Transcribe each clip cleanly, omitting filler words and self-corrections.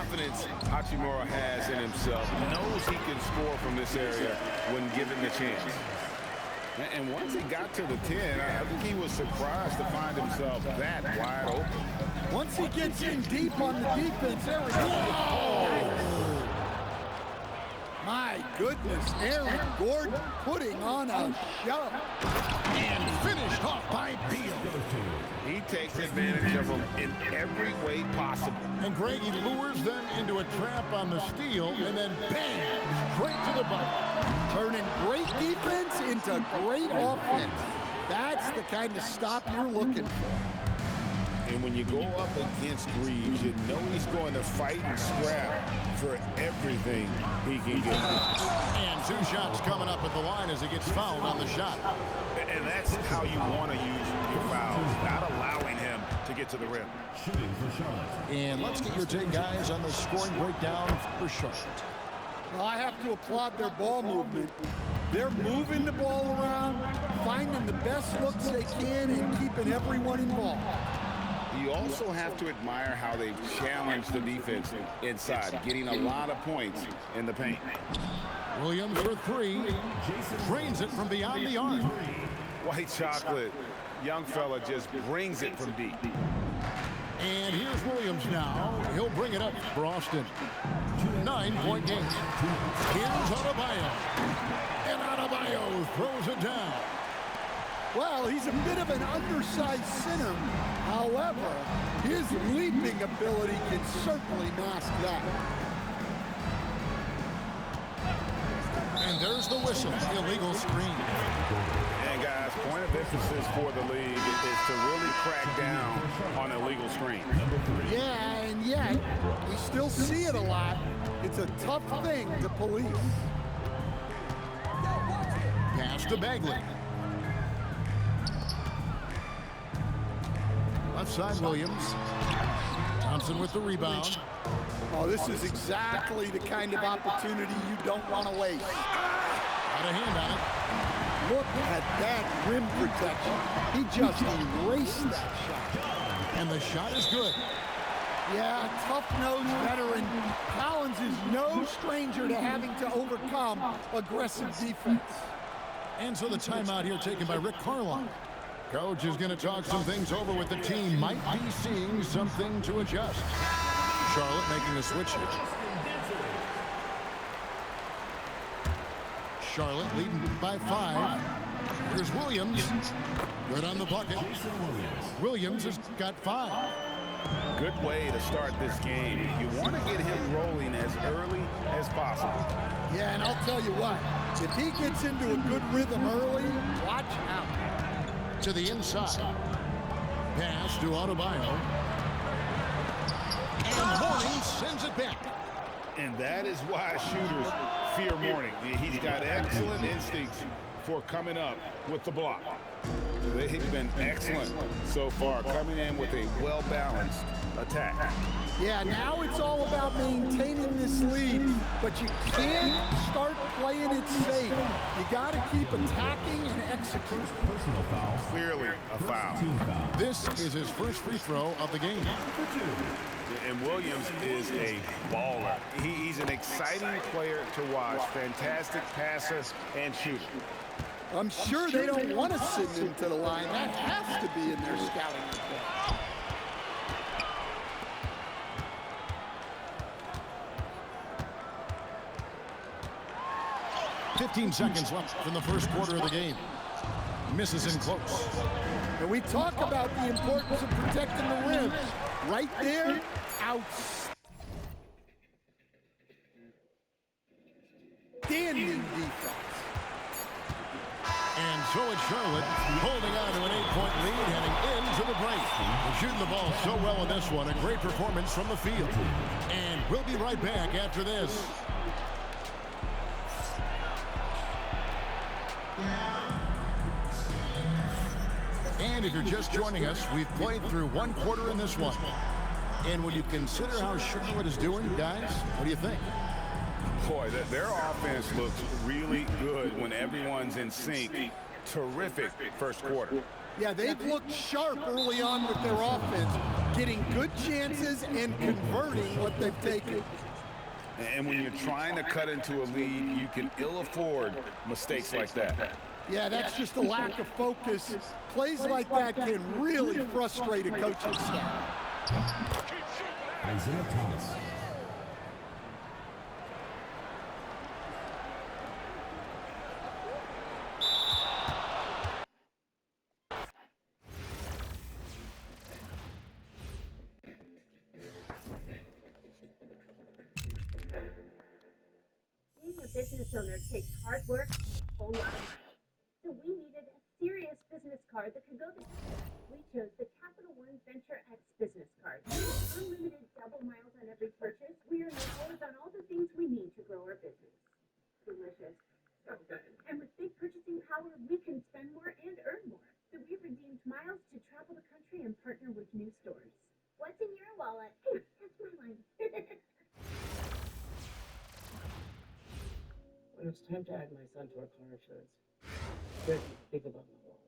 confidence Hachimura has in himself, knows he can score from this area when given the chance. And once he got to the 10, I think he was surprised to find himself that wide open. Once he gets in deep on the defense, there we go. My goodness, Aaron Gordon putting on a show. And finished off by Beal. He takes advantage of them in every way possible. And Greg, he lures them into a trap on the steal, and then bam, straight to the bucket. Turning great defense into great offense. That's the kind of stop you're looking for. And when you go up against Reeves, you know he's going to fight and scrap for everything he can get. And 2 shots coming up at the line as he gets fouled on the shot. And that's how you want to use your fouls, not allowing him to get to the rim. And let's get your take, guys, on the scoring breakdown for Charlotte. Well, I have to applaud their ball movement. They're moving the ball around, finding the best looks they can, and keeping everyone involved. You also have to admire how they've challenged the defense inside, getting a lot of points in the paint. Williams for 3. Drains it from beyond the arc. White chocolate, young fella just brings it from deep. And here's Williams now. He'll bring it up for Austin. 9-point game. Here's Adebayo. And Adebayo throws it down. Well, he's a bit of an undersized center. However, his leaping ability can certainly mask that. And there's the whistle. Illegal screen. And guys, point of emphasis for the league is to really crack down on illegal screens. Yeah, and yet, we still see it a lot. It's a tough thing to police. Pass to Bagley. Left side, Williams. Thompson with the rebound. Oh, this is exactly the kind of opportunity you don't want to waste. Got a hand on it. Look at that rim protection. He just erased that shot. And the shot is good. Yeah, tough-nosed veteran. Collins is no stranger to having to overcome aggressive defense. And so the timeout here taken by Rick Carlisle. Coach is going to talk some things over with the team. Might be seeing something to adjust. Charlotte making a switch here. Charlotte leading by 5. Here's Williams. Good on the bucket. Williams has got 5. Good way to start this game. You want to get him rolling as early as possible. Yeah, and I'll tell you what. If he gets into a good rhythm early, watch out. To the inside. Pass to Adebayo. And Mourning sends it back. And that is why shooters fear Mourning. He's got excellent instincts for coming up with the block. They've been excellent so far, coming in with a well-balanced attack. Yeah, now it's all about maintaining this lead, but you can't start playing it safe. You got to keep attacking and executing. Personal foul. Clearly a foul. This is his first free throw of the game. And Williams is a baller. He's an exciting player to watch. Fantastic passer and shooter. I'm sure they don't want to send him to the line. That has to be in their scouting report. 15 seconds left in the first quarter of the game. Misses in close. And we talk about the importance of protecting the rim. Right there, outstanding defense. And so it's Charlotte holding on to an 8-point lead heading into the break. They're shooting the ball so well in this one. A great performance from the field. And we'll be right back after this. And if you're just joining us, we've played through one quarter in this one. And when you consider how Charlotte is doing, guys, what do you think? Boy, their offense looks really good when everyone's in sync. Terrific first quarter. Yeah, they've looked sharp early on with their offense, getting good chances and converting what they've taken. And when you're trying to cut into a lead, you can ill afford mistakes like that. Yeah, that's just a lack of focus. Plays like that can really frustrate a coaching staff. Isaiah Thomas. Being a business owner takes hard work and a whole lot of money. So we needed a serious business card that could go to. We chose the Capital One Venture X business card. Unlimited double miles on every purchase. We earn rewards on all the things we need to grow our business. Delicious. So good. And with big purchasing power, we can spend more and earn more. So we redeemed miles to travel the country and partner with new stores. What's in your wallet? That's my line. When it's time to add my son to our car insurance, good to think about my wallet.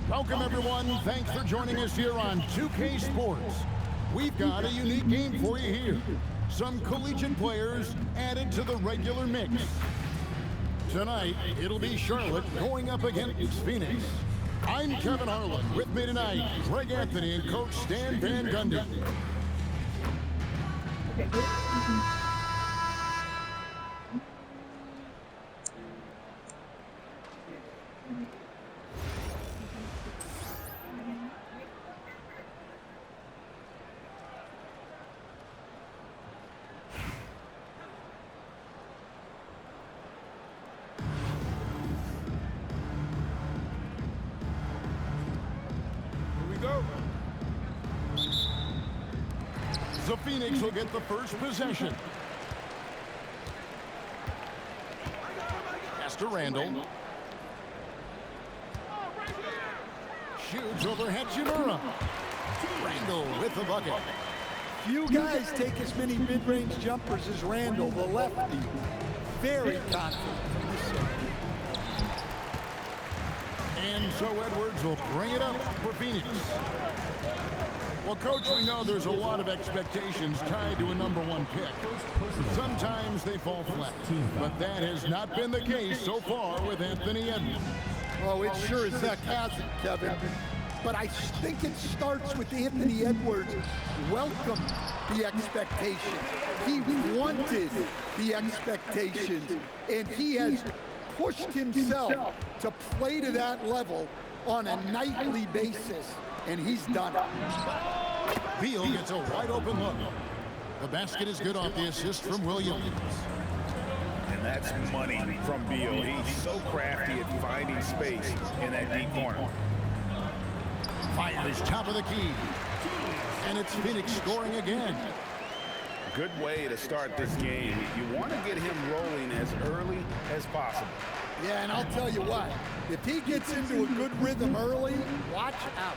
Welcome, everyone. Thanks for joining us here on 2K Sports. We've got a unique game for you here. Some collegiate players added to the regular mix. Tonight, it'll be Charlotte going up against Phoenix. I'm Kevin Harlan. With me tonight, Greg Anthony and Coach Stan Van Gundy. The Phoenix will get the first possession. Pass to Randall. Shoots over Hachimura. Randall with the bucket. Few guys take as many mid-range jumpers as Randall, the lefty. Very confident from this side. And so Edwards will bring it up for Phoenix. Well, Coach, we know there's a lot of expectations tied to a #1 pick. Sometimes they fall flat, but that has not been the case so far with Anthony Edwards. Oh, it sure as heck hasn't, Kevin. But I think it starts with Anthony Edwards welcome the expectations. He wanted the expectations, and he has pushed himself to play to that level on a nightly basis, and he's done it. Beal gets a wide open look. The basket is good off the assist from Williams. And that's money from Beal. He's so crafty at finding space in that deep corner. Fires top of the key. And it's Phoenix scoring again. Good way to start this game. You want to get him rolling as early as possible. Yeah, and I'll tell you what, if he gets into a good rhythm early, watch out.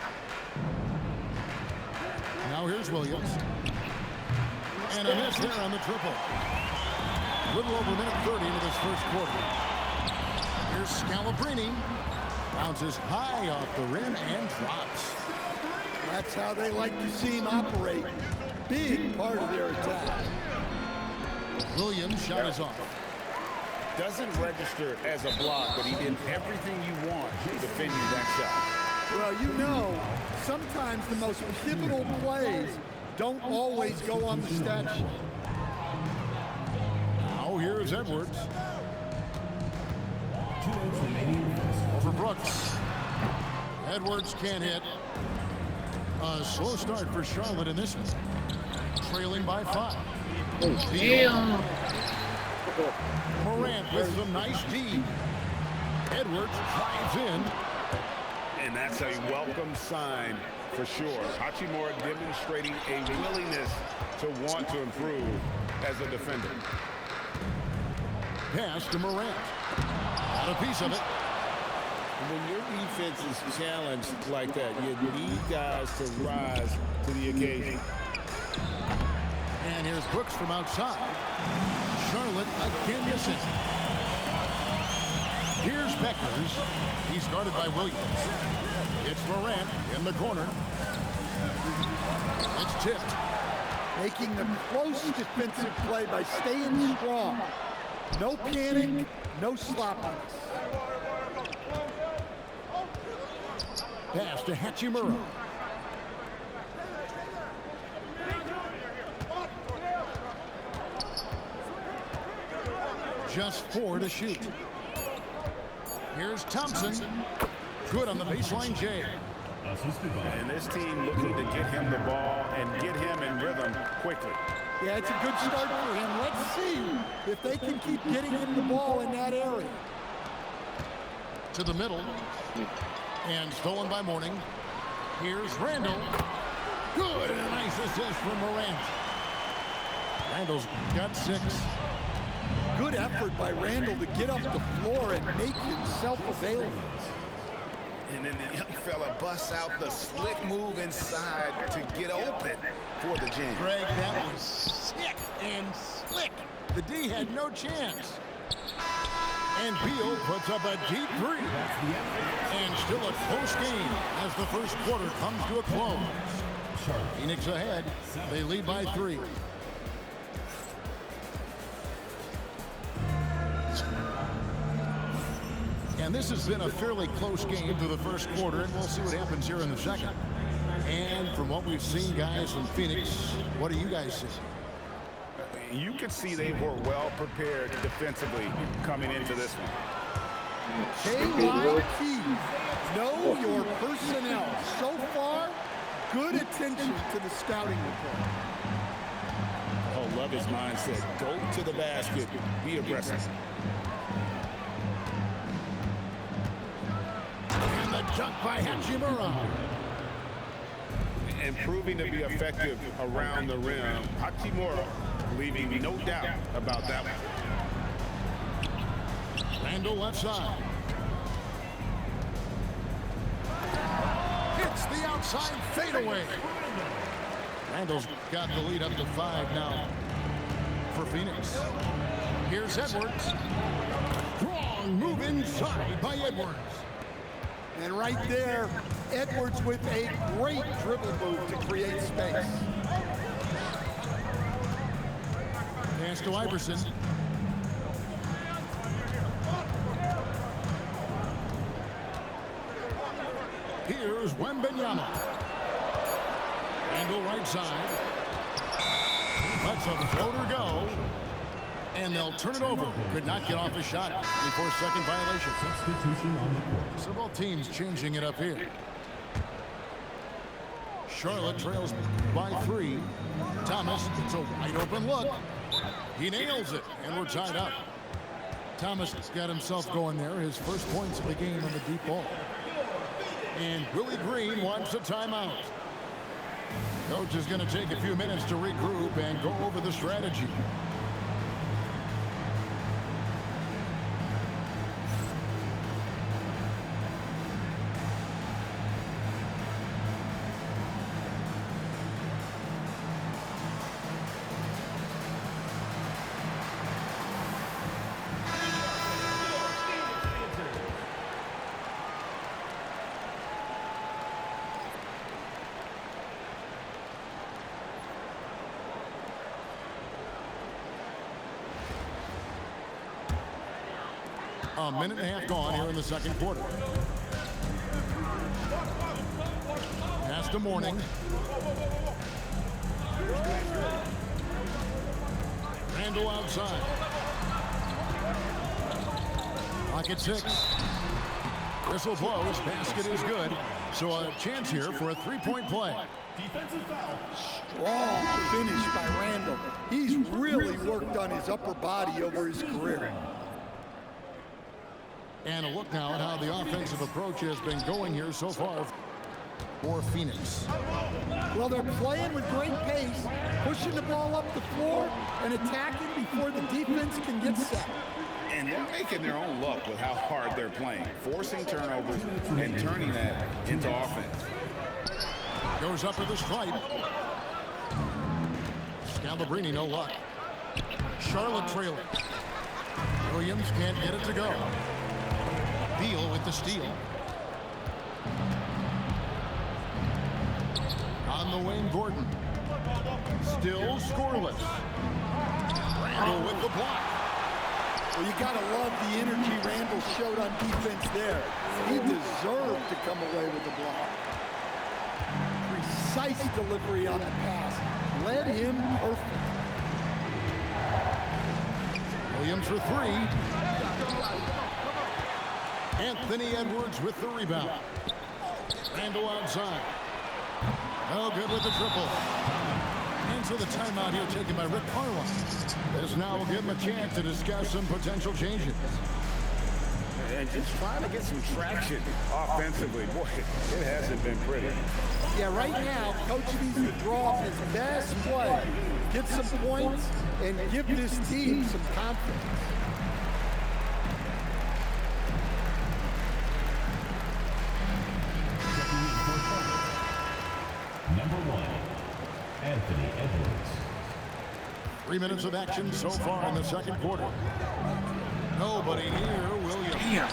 Now here's Williams. And a miss there on the triple. Little over a minute 30 into this first quarter. Here's Scalabrine. Bounces high off the rim and drops. That's how they like to see him operate. Big part of their attack. Williams' shot is off. Doesn't register as a block, but he did everything you want to defend you that shot. Well, you know, sometimes the most pivotal plays don't always go on the stat sheet. Now here's Edwards. Over Brooks. Edwards can't hit. A slow start for Charlotte in this one. Trailing by 5. Damn. Morant with some nice D. Edwards drives in. And that's a welcome sign for sure. Hachimura demonstrating a willingness to want to improve as a defender. Pass to Morant. Got a piece of it. When your defense is challenged like that, you need guys to rise to the occasion. And here's Brooks from outside. Charlotte again missing. Here's Beckers. He's guarded by Williams. It's Morant in the corner. It's tipped. Making the close defensive play by staying strong. No panic, no sloppiness. Pass to Hachimura. Just 4 to shoot. Here's Thompson. Good on the baseline, Jay. And this team looking to get him the ball and get him in rhythm quickly. Yeah, it's a good start for him. Let's see if they can keep getting him the ball in that area. To the middle. And stolen by Mourning. Here's Randall. Good, and a nice assist from Morant. Randall's got 6. Good effort by Randall to get up the floor and make himself available. And then the young fella busts out the slick move inside to get open for the jam. Greg, that was sick and slick. The D had no chance. And Beal puts up a deep 3. And still a close game as the first quarter comes to a close. Phoenix ahead. They lead by 3. And this has been a fairly close game through the first quarter, and we'll see what happens here in the second. And from what we've seen, guys, from Phoenix, what do you guys see? You can see they were well prepared defensively coming into this one. KYT, know your personnel. So far, good attention to the scouting report. Oh, love his mindset. Go to the basket, be aggressive. And the dunk by Hachimura. And proving to be effective around the rim. Hachimura leaving no doubt about that one. Randall left side. Hits the outside fadeaway. Randall's got the lead up to 5 now for Phoenix. Here's Edwards. Strong move inside by Edwards. And right there, Edwards with a great dribble move to create space. Pass to Iverson. Here's Wembanyama. Randall right side. Lets a floater go. And they'll turn it over. Could not get off a shot before second violation. Substitution on the court. So both teams changing it up here. Charlotte trails by 3. Thomas, it's a wide open look. He nails it, and we're tied up. Thomas got himself going there. His first points of the game on the deep ball. And Willie Green wants a timeout. Coach is going to take a few minutes to regroup and go over the strategy. A minute and a half gone here in the second quarter. Pass to Mourning. Randall outside. Clock at 6. Whistle blows. Basket is good. So a chance here for a 3-point play. Strong finish by Randall. He's really worked on his upper body over his career. And a look now at how the offensive approach has been going here so far for Phoenix. Well, they're playing with great pace, pushing the ball up the floor and attacking before the defense can get set. And they're making their own luck with how hard they're playing, forcing turnovers and turning that into offense. Goes up to the stripe. Scalabrine, no luck. Charlotte trailing. Williams can't get it to go. Beal with the steal. on the Wayne Gordon. Still scoreless. Randall with the block. Well, you got to love the energy Randall showed on defense there. He deserved to come away with the block. Precise delivery on the pass. Led him perfect. Williams for three. Anthony Edwards with the rebound. Randall outside. No good with the triple. And so the timeout here taken by Rick Carlisle. This now will give him a chance to discuss some potential changes. And just trying to get some traction offensively. Boy, it hasn't been pretty. Yeah, right now, Coach needs to draw up his best play, get some points, and give this team some confidence. Number 1, Anthony Edwards. 3 minutes of action so far in the second quarter. Nobody near Williams.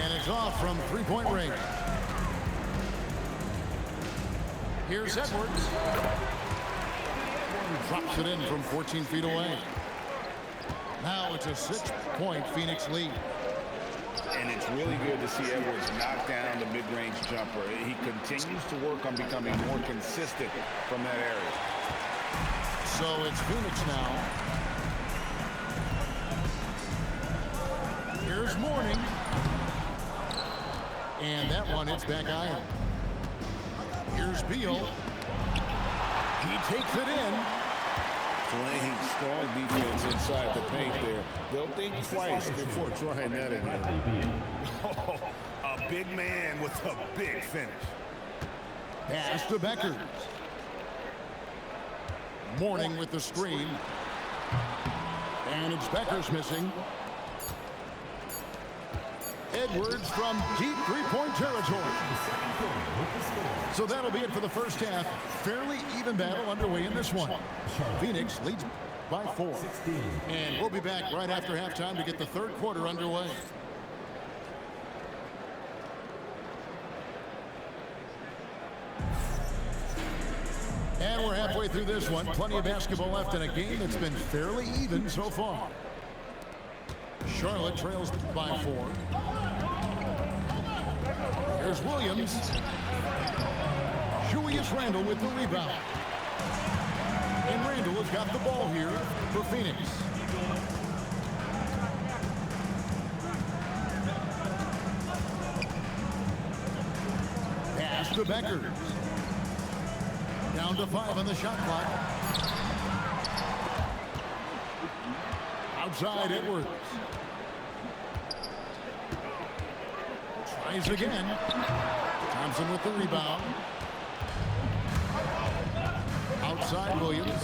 And it's off from three-point range. Here's Edwards. Drops it in from 14 feet away. Now it's a 6-point Phoenix lead. And it's really good to see Edwards knock down the mid-range jumper. He continues to work on becoming more consistent from that area. So it's Phoenix now. Here's Mourning. And that one hits back iron. Here's Beal. He takes it in. Playing strong defense inside the paint there. They'll think twice before trying that again. Oh, a big man with a big finish. Pass to Becker. Mourning with the screen. And it's Becker's missing. Edwards from deep three-point territory. So that'll be it for the first half. Fairly even battle underway in this one. Phoenix leads by 4. And we'll be back right after halftime to get the third quarter underway. And we're halfway through this one. Plenty of basketball left in a game that's been fairly even so far. Charlotte trails by 4. Here's Williams. Julius Randle with the rebound. And Randle has got the ball here for Phoenix. Pass to Becker. Down to 5 on the shot clock. Outside Edwards. Tries again. Thompson with the rebound. Outside Williams.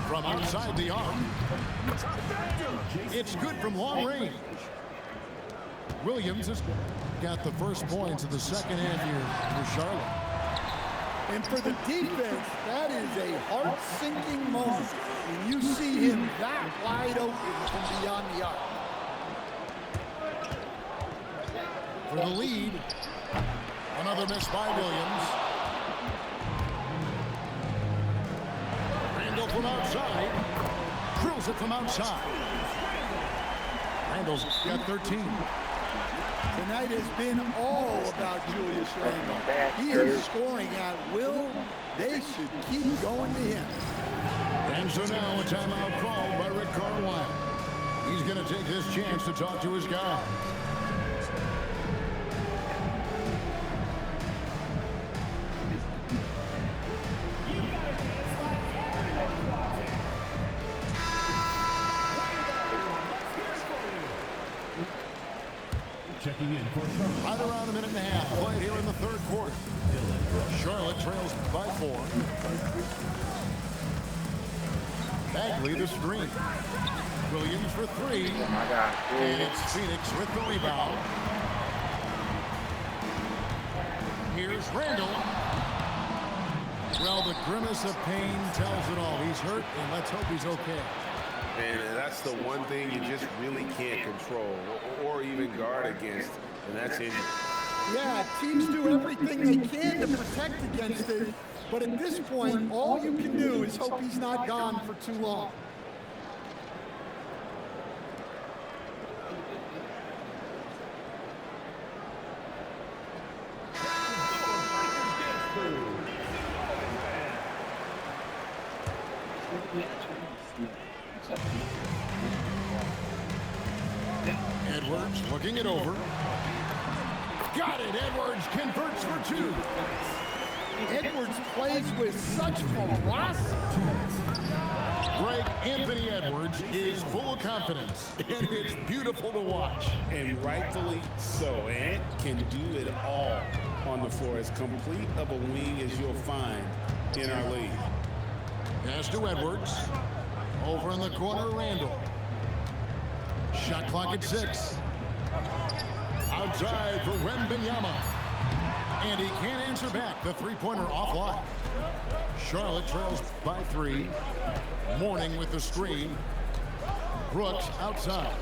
From outside the arc. It's good from long range. Williams has got the first points of the second half here for Charlotte. And for the defense, that is a heart-sinking moment when you see him that wide open from beyond the arc. For the lead, another miss by Williams. Randle from outside, drills it from outside. Randle's got 13. Tonight has been all about Julius Randle. He is scoring at will. They should keep going to him. And so now a timeout called by Rick Carlisle. He's going to take this chance to talk to his guy. Checking in for Charlotte. Right around a minute and a half played here in the third quarter. Charlotte trails by 4. Bagley the screen. Williams for 3. Oh my God. And it's Phoenix with the rebound. Here's Randle. Well, the grimace of pain tells it all. He's hurt, and let's hope he's okay. And that's the one thing you just really can't control or even guard against, and that's injury. Yeah, teams do everything they can to protect against it, but at this point, all you can do is hope he's not gone for too long. Edwards looking it over. Got it. Edwards converts for two. Edwards plays with such ferocity. Greg, Anthony Edwards is full of confidence, and it's beautiful to watch. And rightfully so. Ant can do it all on the floor. As complete of a wing as you'll find in our league. Pass to Edwards. Over in the corner, Randall. Shot clock at 6. Outside for Wembanyama. And he can't answer back. The three-pointer offline. Charlotte trails by 3. Mourning with the screen. Brooks outside.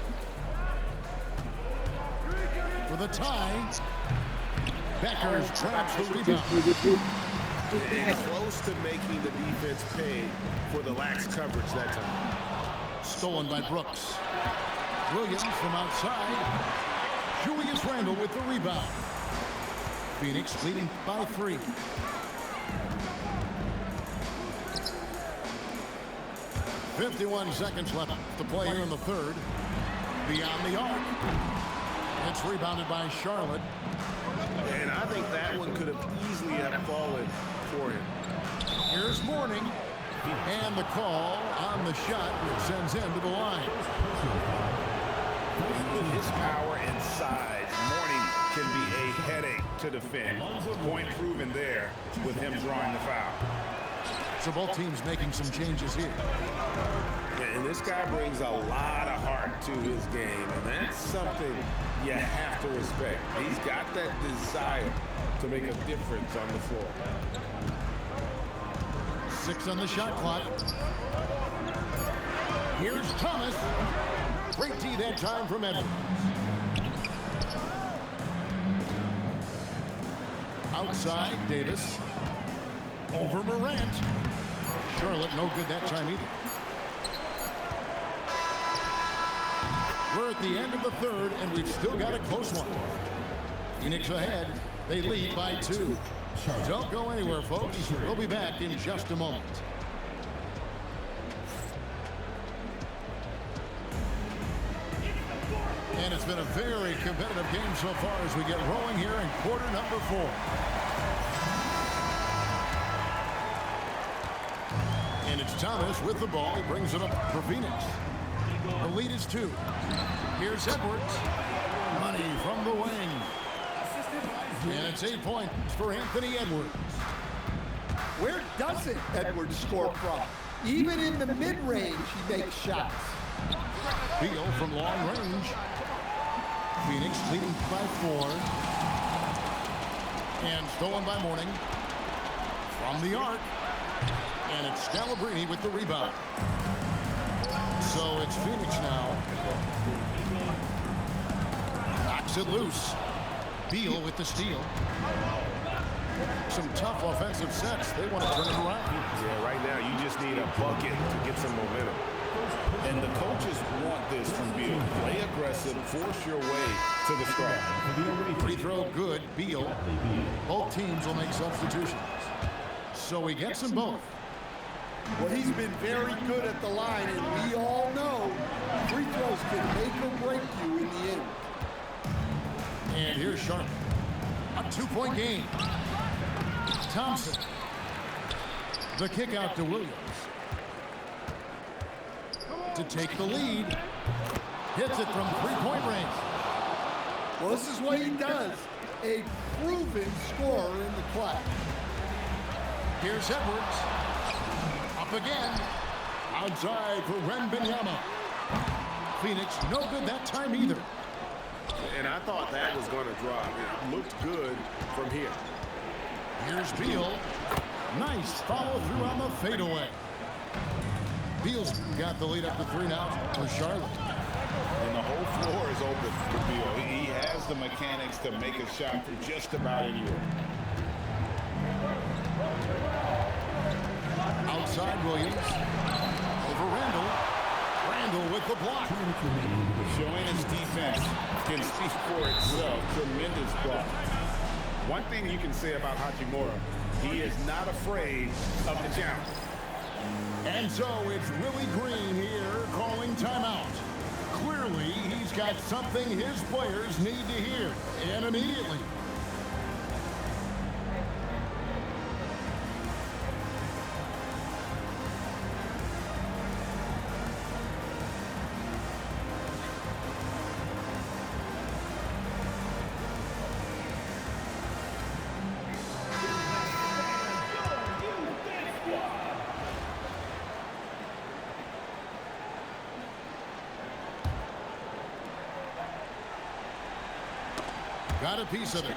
For the tie. Beckers traps the rebound. And close to making the defense pay for the lax coverage that time. Stolen by Brooks. Williams from outside. Julius Randle with the rebound. Phoenix leading by 3. .51 seconds left to play here in the third. Beyond the arc. It's rebounded by Charlotte. And I think that one could have easily have fallen for him. Here's Mourning. And the call on the shot sends him to the line. With his power and size, Mourning can be a headache to defend. Point proven there with him drawing the foul. So both teams making some changes here. And this guy brings a lot of heart to his game, and that's something you have to respect. He's got that desire to make a difference on the floor. 6 on the shot clock. Here's Thomas. Great D that time from Edwards. Outside, Davis. Over Morant. Charlotte no good that time either. We're at the end of the third, and we've still got a close one. Phoenix ahead. They lead by 2. Don't go anywhere, folks. We'll be back in just a moment. And it's been a very competitive game so far as we get rolling here in quarter number 4. And it's Thomas with the ball. He brings it up for Phoenix. The lead is 2. Here's Edwards. Money from the wing. And it's 8 points for Anthony Edwards. Where doesn't Edwards score from? Even in the mid-range, he makes shots. Beal from long range. Phoenix leading by 4. And stolen by Mourning. From the arc. And it's Scalabrine with the rebound. So it's Phoenix now. Knocks it loose. Beal with the steal. Some tough offensive sets. They want to turn it around. Yeah, right now you just need a bucket to get some momentum. And the coaches want this from Beal. Play aggressive, force your way to the stripe. Free throw good. Beal. Both teams will make substitutions. So he gets them both. Well, he's been very good at the line, and we all know free throws can make or break you in the end. And here's Sharp. A 2-point game. Thompson. The kick out to Williams. To take the lead. Hits it from 3-point range. Well, this is what he does. A proven scorer in the class. Here's Edwards. Up again. Outside for Wembanyama. Phoenix no good that time either. And I thought that was going to drop. It looked good from here. Here's Beal. Nice follow through on the fadeaway. Beal's got the lead up to 3 now for Charlotte. And the whole floor is open for Beal. He has the mechanics to make a shot from just about anywhere. Outside Williams. Over Randall. Randall with the block. Showing his defense can speak for itself. Tremendous block. One thing you can say about Hachimura, he is not afraid of the challenge. And so it's Willie Green here calling timeout. Clearly, he's got something his players need to hear, and immediately. Got a piece of it.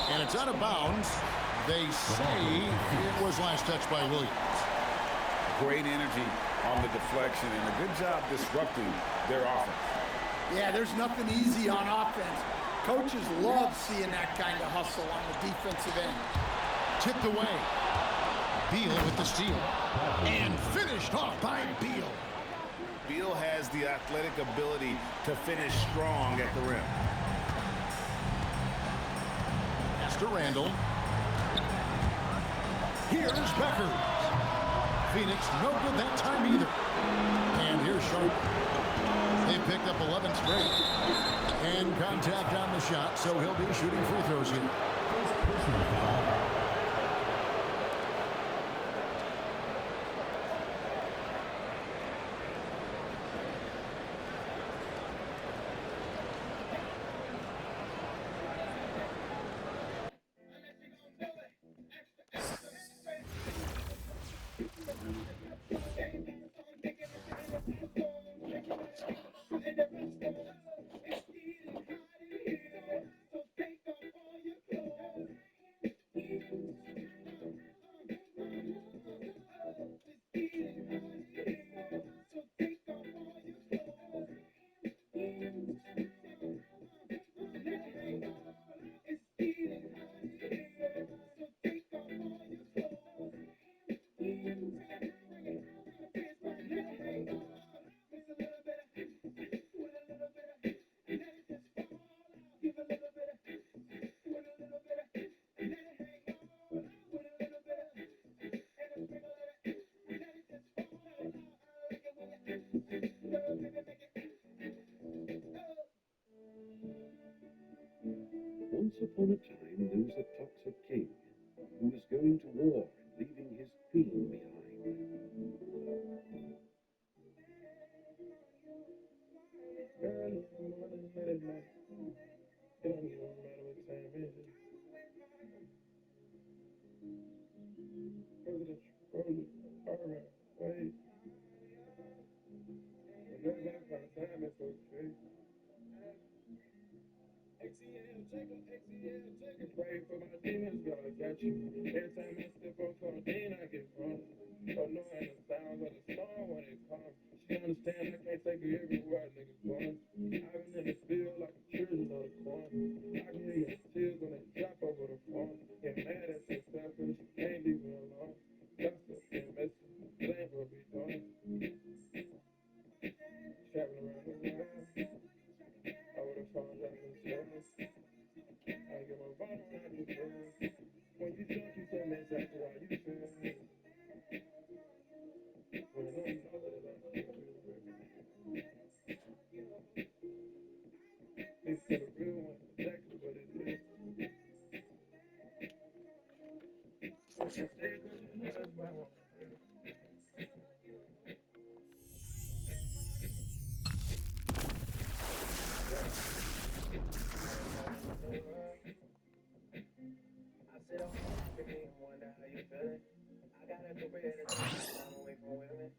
And it's out of bounds. They say it was last touched by Williams. Great energy on the deflection and a good job disrupting their offense. Yeah, there's nothing easy on offense. Coaches love seeing that kind of hustle on the defensive end. Tipped away. Beal with the steal. And finished off by Beal. Beal has the athletic ability to finish strong at the rim. To Randall. Here's Becker. Phoenix no good that time either. And here's Sharp. They picked up 11 straight. And contact on the shot, so he'll be shooting free throws here. Once upon a time, there was a toxic king who was going to war and leaving his queen behind. Pray for my demons, God, I got you. Every time I step on codeine, I get wrong. Annoying the sounds of the storm when it comes. She understand I can't take her everywhere niggas going. I've been in the field like a children of the corn. I can hear your tears when they drop over the phone. Get mad at yourself and you can't leave me alone. Gossip and messing, blame what we doing. Traveling around the world. I would've found out in the service. I get my phone when I do drugs. When you drunk, you tell me exactly how you feel. When I know that I'm not it's for the real one, exactly what it is. That's my one. I sit on my balcony and wonder how you feeling. I got a career that's time away from women.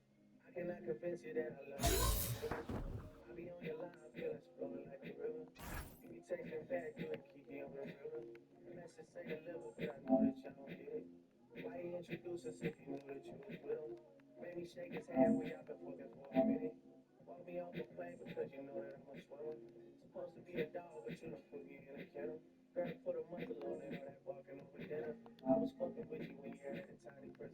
I cannot convince you that I love you. I be on your line, feelings flowing like a river. You be texting back, you and Kiki on the river. The message say deliver, but I know that you don't get it. Why he introduce us if you knew that you was with him? Made me shake his hand, we out been fucking for a minute. Walk me off the plane because you know that I'm a swimmer. Supposed to be a dog, but you don't put me in a kennel. Girl, put a muzzle on it, all that barking over dinner. I was fucking with you when you had a tiny person.